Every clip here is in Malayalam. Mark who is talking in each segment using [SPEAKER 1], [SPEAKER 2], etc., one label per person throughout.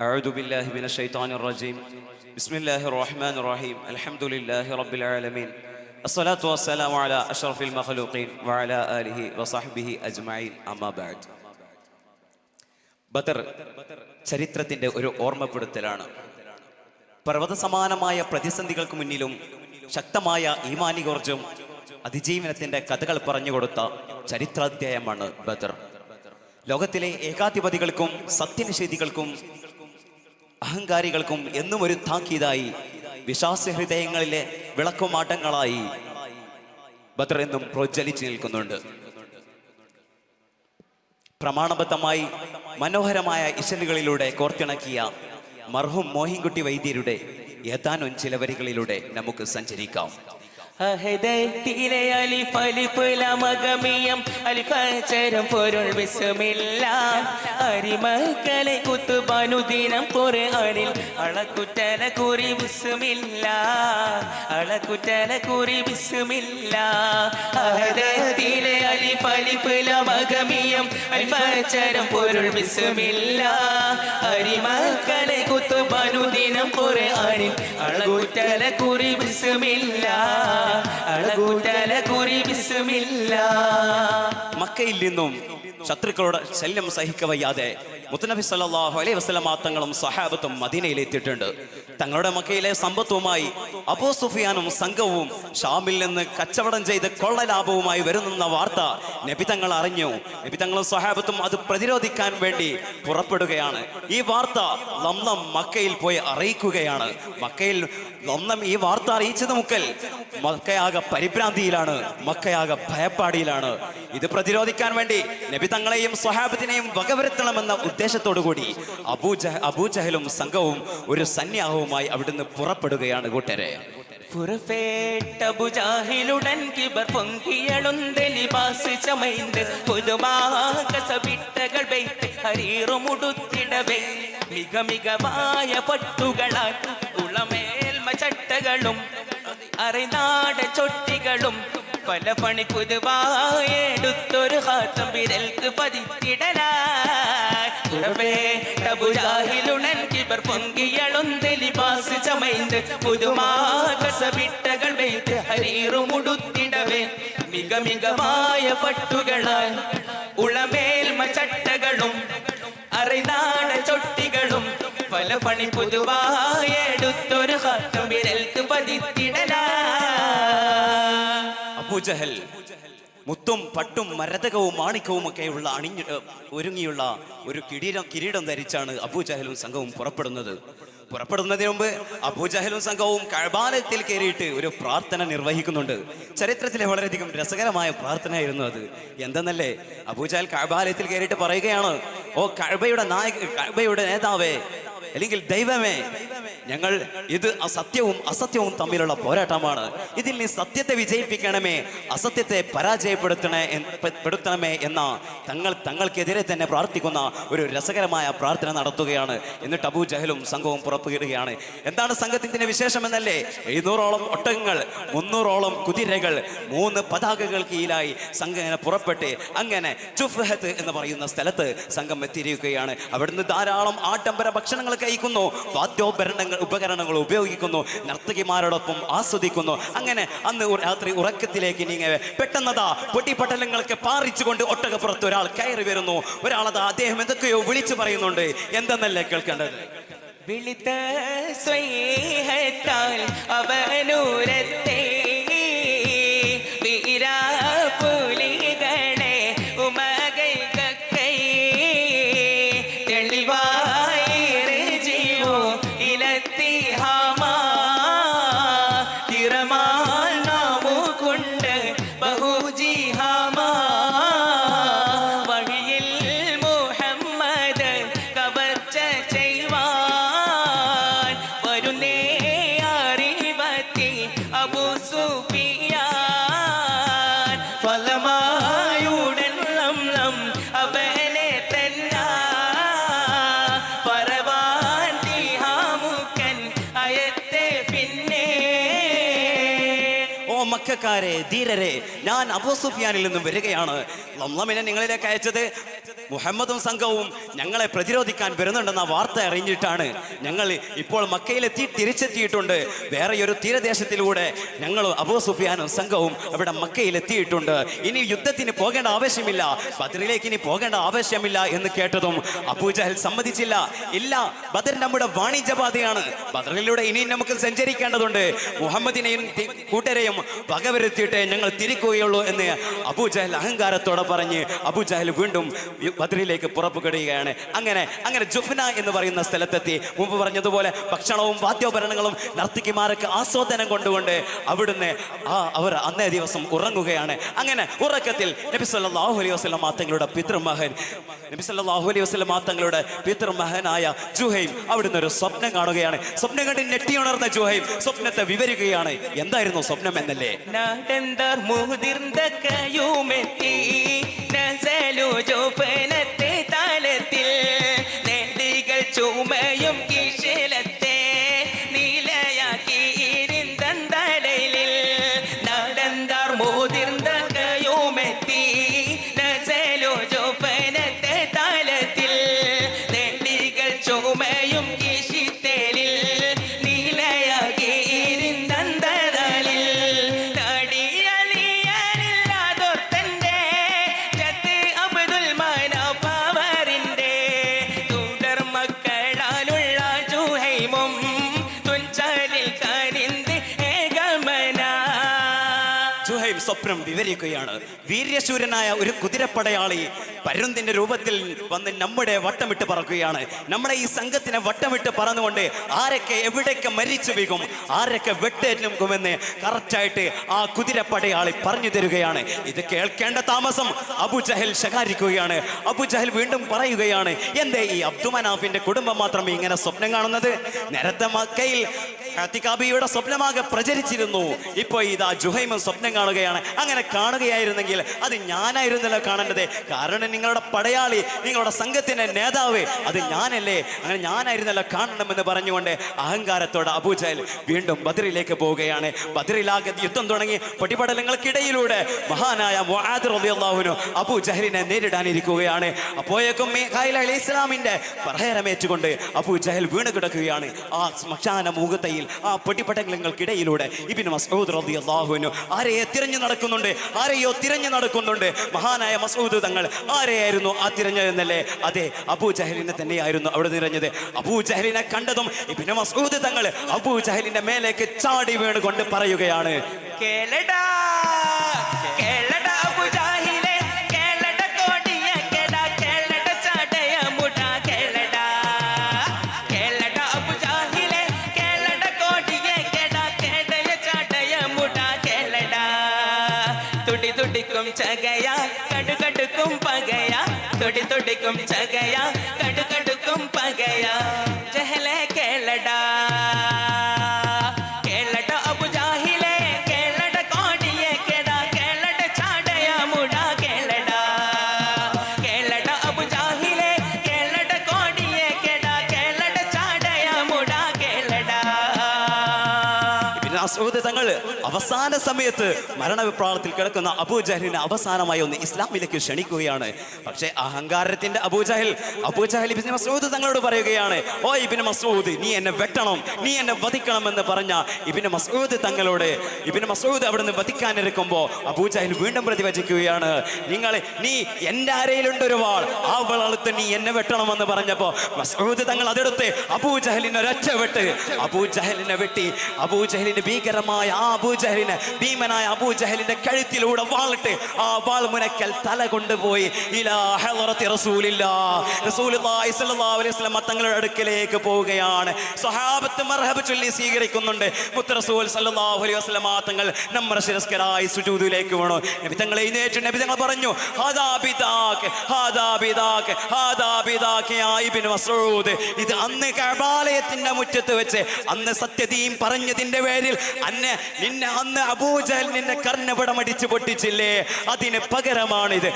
[SPEAKER 1] أعوذ بالله من الشيطان الرجيم بسم الله الرحمن الرحيم الحمد لله رب العالمين الصلاة والسلام على أشرف المخلوقين وعلى آله وصحبه أجمعين أما بعد ബദർ ചരിത്രത്തിന്റെ ഒരു ഓർമ്മപ്പെടുത്തലാണ്. പർവ്വത സമാനമായ പ്രതിസന്ധികൾക്ക് മുന്നിലും ശക്തമായ ഈമാനികോർജം അതിജീവനത്തിന്റെ കഥകൾ പറഞ്ഞുകൊടുത്ത ചരിത്രാധ്യായമാണ് ബദർ. ലോകത്തിലെ ഏകാധിപതികൾക്കും സത്യനിഷേധികൾക്കും അഹങ്കാരികൾക്കും എന്നും ഒരു താക്കീതായി, വിശ്വാസഹൃദയങ്ങളിലെ വിളക്കുമാട്ടങ്ങളായി ബദർ എന്നും പ്രോജ്വലിച്ചു നിൽക്കുന്നുണ്ട്. പ്രമാണബദ്ധമായി മനോഹരമായ ഇശലുകളിലൂടെ കോർത്തിണക്കിയ മർഹൂം മോഹിൻകുട്ടി വൈദ്യരുടെ ഏതാനും ചില വരികളിലൂടെ നമുക്ക് സഞ്ചരിക്കാം.
[SPEAKER 2] അഹദത്തിലെ അലിഫ് അലിഫ് ലമഗമിയം അലിഫച്ചരം പൊരുൾ ബിസ്മില്ലാ അരിമക്കളെ കുത്തുബാനുദിനം ഖുർആനിൽ അളക്കുറ്റല കുറി ബിസ്മില്ലാ അളക്കുറ്റല കുറി ബിസ്മില്ലാ അഹദത്തിലെ അലിഫ് അലിഫ് ലമഗമിയം അലിഫച്ചരം പൊരുൾ ബിസ്മില്ലാ അരിമക്കളെ കുത്തുബാനുദിനം ഖുർആനിൽ അളക്കുറ്റല കുറി ബിസ്മില്ലാ
[SPEAKER 1] മക്കയിൽ നിന്നും ശത്രുക്കളുടെ ശല്യം സഹിക്കവയ്യാതെ മുത്തനബി സല്ലല്ലാഹു അലൈഹി വസല്ലം തങ്ങളും സഹാബത്തും മദീനയിൽ എത്തിയിട്ടുണ്ട്. തങ്ങളുടെ മക്കയിലെ സമ്പത്തുമായി അബൂ സുഫിയാനും സംഘവും ഷാമിൽ നിന്ന് കച്ചവടം ചെയ്ത് കൊള്ളലാഭവുമായി വരുന്ന വാർത്ത നബി തങ്ങൾ അറിഞ്ഞു. നബി തങ്ങളും സഹാബത്തും അത് പ്രതിരോധിക്കാൻ വേണ്ടി പുറപ്പെടുകയാണ്. ഈ വാർത്ത ലംലം മക്കയിൽ പോയി അറിയിക്കുകയാണ്. മക്കയിൽ ലംലം ഈ വാർത്ത അറിയിച്ചത് മുക്കൽ മക്കയാകെ പരിഭ്രാന്തിയിലാണ്, മക്കയാകെ ഭയപ്പാടിയിലാണ്. ഇത് പ്രതിരോധിക്കാൻ വേണ്ടി നബി തങ്ങളെയും സ്വഹാബത്തിനെയും വകവരുത്തണമെന്ന ഉദ്ദേശത്തോടുകൂടി അബൂജഹലും സംഘവും ഒരു സന്യാഹവുമായി അവിടുന്ന് പുറപ്പെടുകയാണ്. കൂട്ടരെ,
[SPEAKER 2] പുറപ്പെട്ടബുജാഹിലുടൻ കിബർ പൊങ്കിയളുന്തലിബാസ് ചമൈന്ത് പുതുമാകസവിട്ടകൾ ബൈത്ത് ഹരീറുമുടുത്തിടവേ മിക മികവായ പട്ടുകളാൽ ഉളമേൽമ ചട്ടകളും അറിനാട ചൊട്ടികളും പല പണി പുതുവായെടുത്തൊരു ഹാത്തം വിരൽക്ക് പതിത്തിടലാബുജാഹിലുടൻ കിബർ പൊങ്കിയളുന്തലിബാസ് ചമൈന്ത് പുതുമാകസവിട്ടകൾ ബൈത്ത് ഹരീറുമുടുത്തിടവേ മിക മികവായ പട്ടുകളാൽ ഉളമേൽമ ചട്ടകളും അറിനാട ചൊട്ടികളും പല പണി പുതുവായെടുത്തൊരു ഹാത്തം വിരൽക്ക് പതിത്തിടലാ.
[SPEAKER 1] അബൂജഹൽ മുത്തും പട്ടും മരതകവും മാണിക്കവും ഒക്കെയുള്ള ഒരുങ്ങിയുള്ള ഒരു കിരീടം ധരിച്ചാണ് അബൂജഹലും സംഘവും പുറപ്പെടുന്നതിന് മുമ്പ് അബൂജഹലും സംഘവും കഅബാലയത്തിൽ കയറിയിട്ട് ഒരു പ്രാർത്ഥന നിർവഹിക്കുന്നുണ്ട്. ചരിത്രത്തിലെ വളരെയധികം രസകരമായ പ്രാർത്ഥനയായിരുന്നു അത്. എന്തെന്നല്ലേ, അബൂജഹൽ കഅബാലയത്തിൽ കയറിയിട്ട് പറയുകയാണ്, ഓ കഅബയുടെ നേതാവേ, അല്ലെങ്കിൽ ദൈവമേ, ഞങ്ങൾ ഇത് സത്യവും അസത്യവും തമ്മിലുള്ള പോരാട്ടമാണ്. ഇതിൽ നീ സത്യത്തെ വിജയിപ്പിക്കണമേ, അസത്യത്തെ പരാജയപ്പെടുത്തണമേ എന്ന തങ്ങൾക്കെതിരെ തന്നെ പ്രാർത്ഥിക്കുന്ന ഒരു രസകരമായ പ്രാർത്ഥന നടത്തുകയാണ്. എന്നിട്ട് അബൂജഹലും സംഘവും പുറപ്പെടുകയാണ്. എന്താണ് സംഘത്തിന്റെ വിശേഷം എന്നല്ലേ? 700ഓളം ഒട്ടകങ്ങൾ, 300ഓളം കുതിരകൾ, 3 പതാകകൾ കീഴിലായി സംഘം പുറപ്പെട്ട് അങ്ങനെ ജുഫ്ഹത്ത് എന്ന് പറയുന്ന സ്ഥലത്ത് സംഘം എത്തിയിരിക്കുകയാണ്. അവിടുന്ന് ധാരാളം ആഡംബര ഭക്ഷണങ്ങൾ കഴിക്കുന്നു, ഉപകരണങ്ങൾ ഉപയോഗിക്കുന്നു, നർത്തകിമാരോടൊപ്പം ആസ്വദിക്കുന്നു. അങ്ങനെ അന്ന് രാത്രി ഉറക്കത്തിലേക്ക് നീങ്ങവേ പെട്ടെന്നതാ പൊട്ടിപ്പട്ടലങ്ങൾക്ക് പാറിച്ചുകൊണ്ട് ഒട്ടകപ്പുറത്ത് ഒരാൾ കയറി വരുന്നു. ഒരാളതാ അദ്ദേഹം എന്തൊക്കെയോ വിളിച്ചു പറയുന്നുണ്ട്. എന്തെന്നല്ലേ കേൾക്കേണ്ടത്?
[SPEAKER 2] വിളിത സ്വൈഹത്താൽ അവനൂരത്തെ വീരാപുലികളെ ഉമകൈകക്കൈ തെളിവായി ജീവോ ഇലത്തിഹാമാ തിരമാൽ നാമു കൊണ്ട് ബഹുജിഹാമാ വഴിയിൽ മുഹമ്മദ് കവർച്ച ചെയ്യുവാൻ വരുന്നേ അറിവത്തി അബൂ സുഫിയാൻ ഫലമായുടൻ ലംലം അവനെ തന്ന പറവാൻ തിഹാമുക്കൻ അയത്തെ പിന്നെ.
[SPEAKER 1] ഓ മക്കക്കാരെ, ധീരരെ, ഞാൻ അബൂ സുഫിയാനിൽ നിന്നും വരികയാണ്. ലംലമിനെ നിങ്ങളിലേക്ക് അയച്ചത് മുഹമ്മദും സംഘവും ഞങ്ങളെ പ്രതിരോധിക്കാൻ വരുന്നുണ്ടെന്ന വാർത്ത അറിഞ്ഞിട്ടാണ് ഞങ്ങൾ ഇപ്പോൾ മക്കയിലെത്തി തിരിച്ചെത്തിയിട്ടുണ്ട്. വേറെ ഒരു തീരദേശത്തിലൂടെ ഞങ്ങൾ അബൂ സുഫിയാനും സംഘവും അവിടെ മക്കയിലെത്തിയിട്ടുണ്ട്. ഇനി യുദ്ധത്തിന് പോകേണ്ട ആവശ്യമില്ല, ബദറിലേക്ക് ഇനി പോകേണ്ട ആവശ്യമില്ല എന്ന് കേട്ടതും അബൂജഹൽ സമ്മതിച്ചില്ല. ഇല്ല, ബദർ നമ്മുടെ വാണിജ്യപാതയാണ്, ബദറിലൂടെ ഇനി നമുക്ക് സഞ്ചരിക്കേണ്ടതുണ്ട്, മുഹമ്മദിനെയും കൂട്ടരെയും വകവരുത്തിയിട്ട് ഞങ്ങൾ തിരിക്കുകയുള്ളൂ എന്ന് അബൂജഹൽ അഹങ്കാരത്തോടെ പറഞ്ഞ് അബൂജഹൽ വീണ്ടും ബദറിലേക്ക് പുറപ്പെടുകയാണ്. അങ്ങനെ ജുഫ്ന എന്ന് പറയുന്ന സ്ഥലത്തെത്തി. മുമ്പ് പറഞ്ഞതുപോലെ ഭക്ഷണവും വാദ്യോപകരണങ്ങളും നർത്തകിമാർക്ക് ആസ്വാദനം കൊണ്ടുകൊണ്ട് അവിടുന്ന് അവർ അന്നേ ദിവസം ഉറങ്ങുകയാണ്. അങ്ങനെ ഉറക്കത്തിൽ നബി സല്ലല്ലാഹു അലൈഹി വസല്ലം തങ്ങളുടെ പിതൃമഹനായ ജുഹൈം അവിടുന്ന് ഒരു സ്വപ്നം കാണുകയാണ്. സ്വപ്നം കണ്ട് ഞെട്ടിയുണർന്ന ജുഹൈം സ്വപ്നത്തെ വിവരിക്കുകയാണ്. എന്തായിരുന്നു സ്വപ്നം എന്നല്ലേ?
[SPEAKER 2] നാടെന്താർ മുതിർന്ന കയുമെത്തി നസലു ജോഫനത്തെ താലത്തിൽ നേടികൾ ചുമയും കിശലത്തെ നീലയാക്കി ഇരുന്തണ്ടലിൽ നാടെന്താർ മുതിർന്ന കയുമെത്തി നസലു ജോഫനത്തെ താലത്തിൽ നേടികൾ ചുമയും കിശിത്തേലിൽ നീലയാക്കി ഇരുന്തണ്ടലിൽ
[SPEAKER 1] സ്വപ്നം വിവരിക്കുകയാണ്. വീര്യശൂരനായ ഒരു കുതിരപ്പടയാളി പരുന്തിന്റെ രൂപത്തിൽ വന്ന് നമ്മുടെ വട്ടമിട്ട് പറക്കുകയാണ്. നമ്മളെ ഈ സംഘത്തിനെ വട്ടമിട്ട് പറന്നുകൊണ്ട് ആരൊക്കെ എവിടെയൊക്കെ മരിച്ചു വീകും, ആരൊക്കെ വെട്ടേറ്റുമെന്ന് കറക്റ്റായിട്ട് ആ കുതിരപ്പടയാളി പറഞ്ഞു തരികയാണ്. ഇത് കേൾക്കേണ്ട താമസം അബൂജഹൽ ശകാരിക്കുകയാണ്. അബൂജഹൽ വീണ്ടും പറയുകയാണ്, എന്തേ ഈ അബ്ദുമനാഫിന്റെ കുടുംബം മാത്രമേ ഇങ്ങനെ സ്വപ്നം കാണുന്നത്? നേരത്തെ മക്കയിൽ അത്തികാബിയുടെ സ്വപ്നമാകെ പ്രചരിച്ചിരുന്നു, ഇപ്പൊ ഇതാ ജുഹൈമും സ്വപ്നം കാണുകയാണ്. അങ്ങനെ കാണുകയായിരുന്നെങ്കിൽ അത് ഞാനായിരുന്നല്ലോ കാണേണ്ടത്, കാരണം നിങ്ങളുടെ പടയാളി, നിങ്ങളുടെ സംഘത്തിന്റെ നേതാവ് അത് ഞാനല്ലേ, അങ്ങനെ ഞാനായിരുന്നല്ലോ കാണണമെന്ന് പറഞ്ഞുകൊണ്ട് അഹങ്കാരത്തോടെ അബൂജഹൽ വീണ്ടും ബദറിലേക്ക് പോവുകയാണ്. ബദറിലാകെ യുദ്ധം തുടങ്ങി. പൊടിപടലങ്ങൾക്കിടയിലൂടെ മഹാനായ മുആദ് റളിയല്ലാഹു അൻഹു അബൂജഹലിനെ നേരിടാനിരിക്കുകയാണ്. അപ്പോഴേക്കും മീഖായിൽ അലൈഹിസ്സലാമിന്റെ പ്രഹരമേറ്റുകൊണ്ട് അബൂജഹൽ വീണ് കിടക്കുകയാണ്. ആ ശ്മശാന മൂകത്തയിൽ ആ പൊടിപടലങ്ങൾക്കിടയിലൂടെ ഇബ്നു മസ്ഊദ് റളിയല്ലാഹു അൻഹു ആരെയോ തിരഞ്ഞു നടക്കുന്നുണ്ട്. മഹാനായ മസ്ഊദ് തങ്ങൾ ആരെയായിരുന്നു ആ തിരഞ്ഞതെന്നല്ലേ? അതെ, അബൂജഹലിനെ തന്നെയായിരുന്നു അവിടെ നിറഞ്ഞത്. അബൂജഹലിനെ കണ്ടതും ഇബ്നു മസ്ഊദ് തങ്ങൾ അബൂജഹലിന്റെ മേലേക്ക് ചാടി വീണുകൊണ്ട് പറയുകയാണ്,
[SPEAKER 2] കേളടാ കേളടാ അബൂജഹലിനെ കേളട കോടിയ കേടാ കേളട ചാടയ മുടാ കേളടാ കേളട അബൂജഹലിനെ കേളട കോടിയ കേടാ കേടയ ചാടയ മുടാ കേളടാ തുടി തുടിക്കും ചകയാ കടുകടുക്കും പകയാ തുടി തുടിക്കും ചകയാ കടുകടുക്കും പകയാ ജഹലെ കേളടാ കേളട അബൂജഹലിനെ കേളട കോടിയ കേടാ കേളട ചാടയ മുടാ കേളടാ കേളട അബൂജഹലിനെ കേളട കോടിയ കേടാ കേളട ചാടയ മുടാ കേളടാ.
[SPEAKER 1] ഇബ്നു മസ്ഊദ് തങ്ങൾ അവസാന സമയത്ത് മരണവിപ്രാളത്തിൽ കിടക്കുന്ന അബൂജഹലിനെ അവസാനമായി ഒന്ന് ഇസ്ലാമിലേക്ക് ക്ഷണിക്കുകയാണ്. പക്ഷേ അഹങ്കാരത്തിന്റെ അബൂജഹൽ ഇബ്നു മസ്ഊദ് തങ്ങളോട് പറയുകയാണ്, ഓ ഇബ്നു മസ്ഊദ്, നീ എന്നെ വെട്ടണം, നീ എന്നെ വധിക്കണം എന്ന് പറഞ്ഞ ഇബ്നു മസ്ഊദ് തങ്ങളോട് ഇബ്നു മസ്ഊദ് അവിടുന്ന് വധിക്കാനിരിക്കുമ്പോ അബൂജഹൽ വീണ്ടും പ്രതിവചിക്കുകയാണ്, നീ എന്റെ അരയിലുണ്ട് ഒരു വാൾ, ആ വാളത്ത് നീ എന്നെ വെട്ടണമെന്ന് പറഞ്ഞപ്പോ മസ്ഊദ് തങ്ങൾ അതെടുത്ത് അബൂജഹലിനെ ഒരൊറ്റ വെട്ട് അബൂജഹലിനെ വെട്ടി. അബൂജഹലിന്റെ ഭീകരമായ ആ അബൂജഹലിനെ, ഭീമനായ അബൂജഹലിന്റെ കഴുത്തിലൂടെ വാളിട്ട് ആ വാൾ മുനക്കൽ തല കൊണ്ടുപോയി ഇലാ ഹളറത്തി റസൂലുള്ളാഹി സ്വല്ലല്ലാഹു അലൈഹി വസല്ലം തങ്ങളുടെ അടുക്കലേക്ക് പോവുകയാണ്. സ്വഹാബത്ത് മർഹബ ചൊല്ലി സ്വീകരിക്കുന്നുണ്ട്. മുത്ത് റസൂൽ സ്വല്ലല്ലാഹു അലൈഹി വസല്ലം തങ്ങൾ നമ്മുടെ ശിരസ്കരായി സുജൂദിലേക്ക് വീണു. നബി തങ്ങൾ എഴുന്നേറ്റ് നബി തങ്ങൾ പറഞ്ഞു, ഹാദാ ബിദാക യാ ഇബ്നു മസ്ഊദ്. ഇത് അന്ന് കഅബാലയത്തിന്റെ മുറ്റത്ത് വെച്ച് അന്ന് സത്യദീൻ പറഞ്ഞതിന്റെ പേരിൽ നിന്നെ അന്ന് അബൂജഹൽ നിന്നെ കർണപടം അടിച്ചു പൊട്ടിച്ചില്ലേ, അതിന് പകരമാണിത്.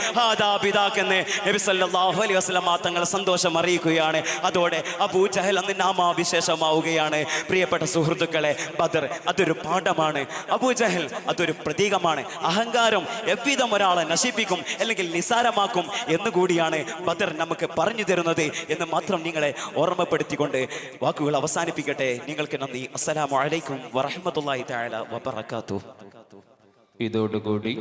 [SPEAKER 1] പിതാക്കെന്ന് നബി സല്ലല്ലാഹു അലൈഹി വസല്ലം തങ്ങൾ സന്തോഷം അറിയിക്കുകയാണ്. അതോടെ അബൂജഹൽ അന്ന് നാമാവിശേഷമാവുകയാണ്. പ്രിയപ്പെട്ട സുഹൃത്തുക്കളെ, ബദർ അതൊരു പാഠമാണ്. അബൂജഹൽ അതൊരു പ്രതീകമാണ്. അഹങ്കാരം എவ்விதം ഒരാളെ നശിപ്പിക്കും അല്ലെങ്കിൽ നിസാരമാക്കും എന്നുകൂടിയാണ് ബദർ നമുക്ക് പറഞ്ഞു തരുന്നത് എന്ന് മാത്രം നിങ്ങളെ ഓർമ്മപ്പെടുത്തിക്കൊണ്ട് വാക്കുകൾ അവസാനിപ്പിക്കട്ടെ. നിങ്ങൾക്ക് നന്ദി. അസ്സലാമു അലൈക്കും വറഹ്മത്തുള്ളാഹി തആല വബറകാതുഹു.
[SPEAKER 3] ഇതോടുകൂടി